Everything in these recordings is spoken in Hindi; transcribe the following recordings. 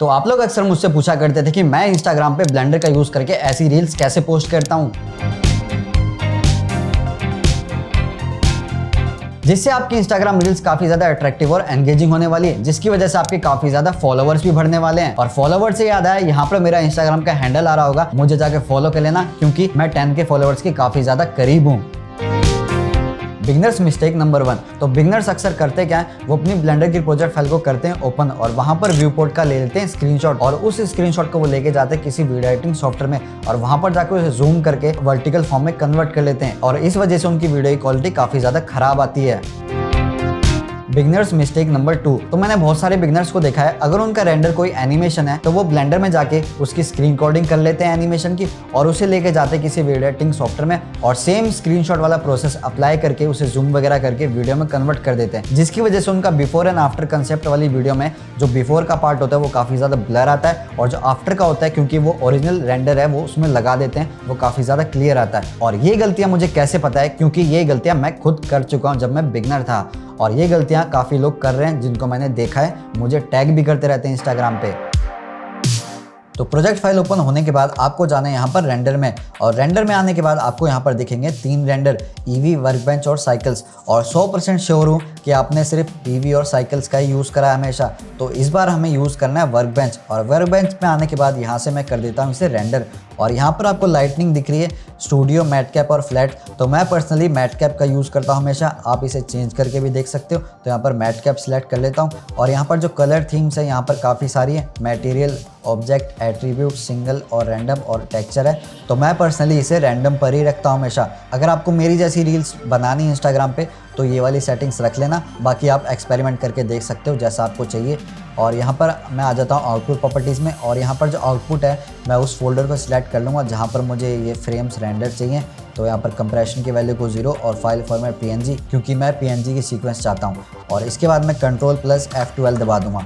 तो आप लोग अक्सर मुझसे पूछा करते थे कि मैं इंस्टाग्राम पे ब्लेंडर का यूज करके ऐसी रील्स कैसे पोस्ट करता हूँ जिससे आपकी इंस्टाग्राम रील्स काफी ज्यादा अट्रैक्टिव और एंगेजिंग होने वाली है, जिसकी वजह से आपके काफी ज्यादा फॉलोवर्स भी बढ़ने वाले हैं। और फॉलोवर्स से याद आया, यहाँ पर मेरा इंस्टाग्राम का हैंडल आ रहा होगा, मुझे जाके फॉलो कर लेना क्योंकि मैं 10 के फॉलोवर्स के काफी ज्यादा करीब हूँ। Beginners mistake number 1। तो बिगनर्स अक्सर करते क्या है, वो अपनी ब्लेंडर की प्रोजेक्ट फाइल को करते हैं ओपन और वहां पर व्यू पोर्ट का ले लेते हैं स्क्रीनशॉट और उस स्क्रीनशॉट को वो लेके जाते हैं किसी वीडियो एडिटिंग सॉफ्टवेयर में और वहां पर जाकर उसे जूम करके वर्टिकल फॉर्म में कन्वर्ट कर लेते हैं और इस वजह से उनकी वीडियो की क्वालिटी काफी ज्यादा खराब आती है। Beginners mistake number 2। तो मैंने बहुत सारे बिगनर्स को देखा है, अगर उनका रेंडर कोई एनिमेशन है तो वो ब्लेंडर में जाके उसकी स्क्रीन रिकॉर्डिंग कर लेते हैं एनिमेशन की और उसे लेके जाते हैं किसी वीडियो एडिटिंग सॉफ्टवेयर में और सेम स्क्रीनशॉट वाला प्रोसेस अप्लाई करके उसे जूम वगैरह करके वीडियो में कन्वर्ट कर देते हैं, जिसकी वजह से उनका बिफोर एंड आफ्टर कंसेप्ट वाली वीडियो में जो बिफोर का पार्ट होता है वो काफी ज्यादा ब्लर आता है और जो आफ्टर का होता है क्योंकि वो ओरिजिनल रेंडर है वो उसमें लगा देते हैं वो काफी ज्यादा क्लियर आता है। और ये गलतियां मुझे कैसे पता है, क्योंकि ये गलतियां मैं खुद कर चुका हूं जब मैं बिगनर था और ये गलतियां काफी लोग कर रहे हैं जिनको मैंने देखा है, मुझे टैग भी करते रहते हैं इंस्टाग्राम पे। तो प्रोजेक्ट फाइल ओपन होने के बाद आपको जाना है यहाँ पर रेंडर में और रेंडर में आने के बाद आपको यहाँ पर दिखेंगे 3 रेंडर, ईवी, वर्कबेंच और साइकिल्स। और 100% श्योर हूँ कि आपने सिर्फ ईवी और साइकिल्स का ही यूज़ करा है हमेशा, तो इस बार हमें यूज़ करना है वर्कबेंच। और वर्कबेंच में आने के बाद यहाँ से मैं कर देता हूँ इसे रेंडर और यहाँ पर आपको लाइटनिंग दिख रही है, स्टूडियो, मैट कैप और फ्लैट। तो मैं पर्सनली मैट कैप का यूज़ करता हूँ हमेशा, आप इसे चेंज करके भी देख सकते हो। तो यहाँ पर मैट कैप सिलेक्ट कर लेता हूँ और यहाँ पर जो कलर थीम्स है यहाँ पर काफ़ी सारी है, मटेरियल, ऑब्जेक्ट, एट्रीब्यूट, सिंगल और रैंडम और टेक्सचर है। तो मैं पर्सनली इसे रैंडम पर ही रखता हूँ हमेशा। अगर आपको मेरी जैसी रील्स बनानी है इंस्टाग्राम पे तो ये वाली सेटिंग्स रख लेना, बाकी आप एक्सपेरिमेंट करके देख सकते हो जैसा आपको चाहिए। और यहाँ पर मैं आ जाता हूँ आउटपुट प्रॉपर्टीज़ में और यहाँ पर जो आउटपुट है मैं उस फोल्डर को सिलेक्ट कर लूँगा जहाँ पर मुझे ये फ्रेम्स रेंडर चाहिए। तो यहाँ पर कंप्रेशन की वैल्यू को 0 और फाइल फॉर्मेट PNG, क्योंकि मैं PNG की सीक्वेंस चाहता हूँ। और इसके बाद मैं Ctrl+F12 दबा दूँगा।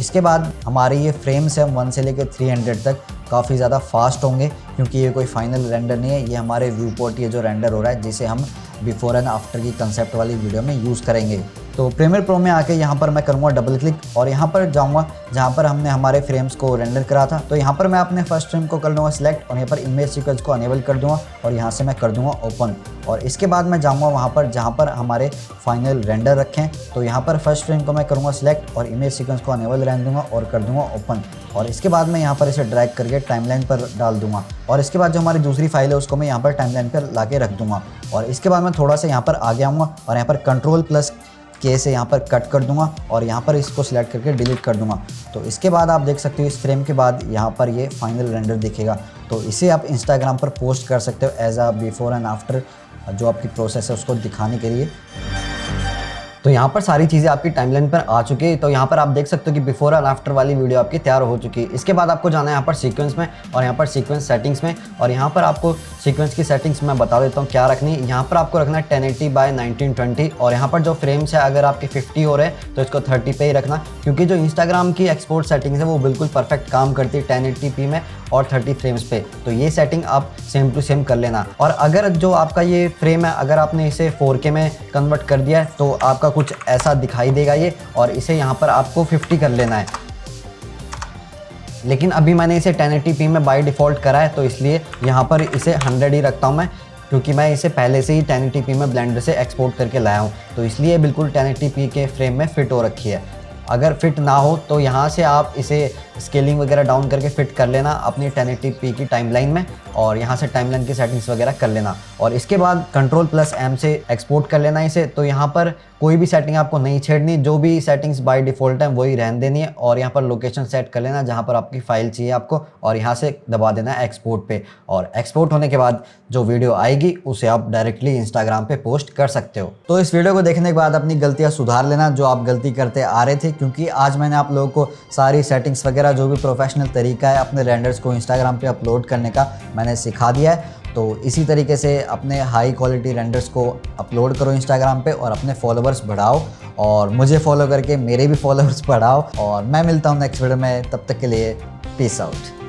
इसके बाद हमारे ये फ्रेम्स है 1 से लेकर 300 तक काफ़ी ज़्यादा फास्ट होंगे क्योंकि ये कोई फाइनल रेंडर नहीं है, ये हमारे व्यू पोर्ट ये जो रेंडर हो रहा है जिसे हम बिफोर एंड आफ्टर की कंसेप्ट वाली वीडियो में यूज़ करेंगे। तो प्रीमियर प्रो में आके यहाँ पर मैं करूँगा डबल क्लिक और यहाँ पर जाऊँगा जहाँ पर हमने हमारे फ्रेम्स को रेंडर करा था। तो यहाँ पर मैं अपने फर्स्ट फ्रेम को कर लूँगा सिलेक्ट और यहाँ पर इमेज सीक्वेंस को अनेबल कर दूँगा और यहाँ से मैं कर दूँगा ओपन। और इसके बाद मैं जाऊँगा वहाँ पर जहाँ पर हमारे फाइनल रेंडर रखें। तो यहाँ पर फर्स्ट फ्रेम को मैं करूँगा सिलेक्ट और इमेज सीक्वेंस को अनेबल रहने दूँगा और कर दूँगा ओपन। और इसके बाद मैं यहाँ पर इसे ड्रैग करके टाइमलाइन पर डाल दूँगा और इसके बाद जो हमारी दूसरी फाइल है उसको मैं यहाँ पर टाइमलाइन पर ला के रख दूँगा। और इसके बाद मैं थोड़ा सा यहाँ पर आगे आऊँगा और यहाँ पर Ctrl+K से यहाँ पर कट कर दूंगा और यहाँ पर इसको सिलेक्ट करके डिलीट कर दूंगा। तो इसके बाद आप देख सकते हो इस फ्रेम के बाद यहाँ पर ये फाइनल रेंडर दिखेगा। तो इसे आप इंस्टाग्राम पर पोस्ट कर सकते हो as a before and after जो आपकी प्रोसेस है उसको दिखाने के लिए। तो यहाँ पर सारी चीज़ें आपकी टाइमलाइन पर आ चुकी है। तो यहाँ पर आप देख सकते हो कि बिफोर और आफ्टर वाली वीडियो आपकी तैयार हो चुकी है। इसके बाद आपको जाना है यहाँ पर सीक्वेंस में और यहाँ पर सीक्वेंस सेटिंग्स में और यहाँ पर आपको सीक्वेंस की सेटिंग्स मैं बता देता हूँ क्या रखनी है। यहाँ पर आपको रखना है 1080x1920 और यहाँ पर जो फ्रेम्स है अगर आपके 50 हो रहे हैं तो इसको 30 पे ही रखना, क्योंकि जो इंस्टाग्राम की एक्सपोर्ट सेटिंग्स है वो बिल्कुल परफेक्ट काम करती है 1080p में और 30 फ्रेम्स पे। तो ये सेटिंग आप सेम टू सेम कर लेना। और अगर जो आपका ये फ्रेम है अगर आपने इसे 4K में कन्वर्ट कर दिया है तो आपका कुछ ऐसा दिखाई देगा ये, और इसे यहाँ पर आपको 50 कर लेना है। लेकिन अभी मैंने इसे 1080p में बाय डिफ़ॉल्ट करा है तो इसलिए यहाँ पर इसे 100 ही रखता हूँ मैं, क्योंकि मैं इसे पहले से ही 1080p में ब्लेंडर से एक्सपोर्ट करके लाया हूँ। तो इसलिए बिल्कुल 1080p के फ्रेम में फिट हो रखी है। अगर फिट ना हो तो यहाँ से आप इसे स्केलिंग वगैरह डाउन करके फिट कर लेना अपनी 1080p की टाइमलाइन में और यहाँ से टाइमलाइन की सेटिंग्स वगैरह कर लेना। और इसके बाद Ctrl+M से एक्सपोर्ट कर लेना इसे। तो यहाँ पर कोई भी सेटिंग आपको नहीं छेड़नी, जो भी सेटिंग्स बाय डिफ़ॉल्ट है वही रहने देनी है। और यहाँ पर लोकेशन सेट कर लेना जहाँ पर आपकी फ़ाइल चाहिए आपको और यहाँ से दबा देना है एक्सपोर्ट पे। और एक्सपोर्ट होने के बाद जो वीडियो आएगी उसे आप डायरेक्टली इंस्टाग्राम पे पोस्ट कर सकते हो। तो इस वीडियो को देखने के बाद अपनी गलतियाँ सुधार लेना जो आप गलती करते आ रहे थे, क्योंकि आज मैंने आप लोगों को सारी सेटिंग्स वगैरह जो भी प्रोफेशनल तरीका है अपने रेंडर्स को इंस्टाग्राम पे अपलोड करने का मैंने सिखा दिया है। तो इसी तरीके से अपने हाई क्वालिटी रेंडर्स को अपलोड करो इंस्टाग्राम पे और अपने फॉलोअर्स बढ़ाओ और मुझे फॉलो करके मेरे भी फॉलोअर्स बढ़ाओ। और मैं मिलता हूँ नेक्स्ट वीडियो में, तब तक के लिए पीस आउट।